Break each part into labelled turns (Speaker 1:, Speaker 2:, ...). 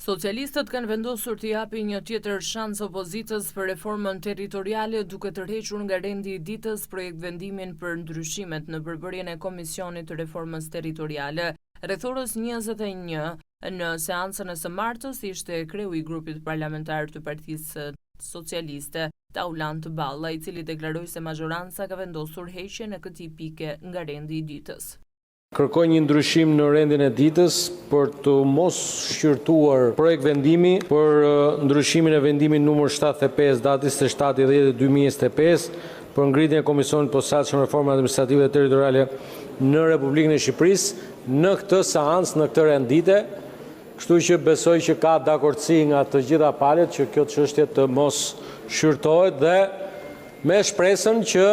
Speaker 1: Socialistët kanë vendosur të japin një tjetër shans opozitës për reformën territoriale duke tërhequr nga rendi i ditës projekt vendimin për ndryshimet në përbërjen e Komisionit të Reformës Territoriale. Rreth orës 21 në seancën e së martës ishte kreu i grupit parlamentar të Partisë Socialiste, Taulant Balla, i cili deklaroi se majoranca ka vendosur heqjen e këtij pike nga rendi i ditës.
Speaker 2: Kërkoj një ndryshim në rendin e ditës për të mos shqyrtuar projekt vendimi për ndryshimin e vendimin numër 75 datës 27/10/2025 për ngritjen e Komisionit Posaçëm Reforma Administrative dhe Territoriale në Republikën e Shqipërisë në këtë seancë, në këtë rendite. Kështu që besoj që ka dakordsi nga të gjitha palët që kjo çështje të mos shqyrtohet dhe me shpresën që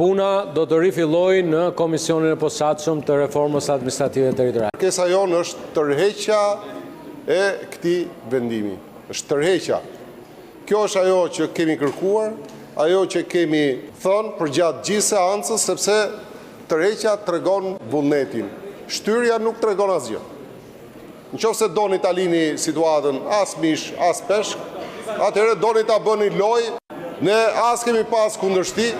Speaker 2: puna do të rifillojë në Komisionin e Posaçëm të Reformës Administrative dhe Territoriale.
Speaker 3: Kërkesa jonë është tërheqja e këtij vendimi. Është tërheqja. Kjo është ajo që kemi kërkuar, ajo që kemi thënë përgjatë gjithë seancës, sepse tërheqja tregon vullnetin. Shtyrja nuk tregon asgjë. Nëse doni ta lini situatën as mish, as peshk, atëherë doni ta bëni lojë, ne as kemi pas kundërshti.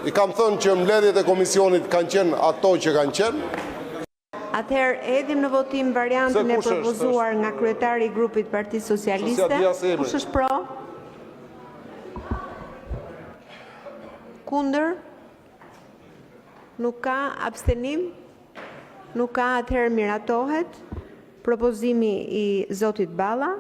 Speaker 3: I kam thënë që mbledhjet e komisionit kanë qenë ato që kanë qenë.
Speaker 4: Atëherë edhim në votim variantin e propozuar nga kryetari i grupit Partisë Socialiste. Kush është pro? Kundër? Nuk ka abstenim? Nuk ka, atëherë miratohet propozimi i zotit Balla.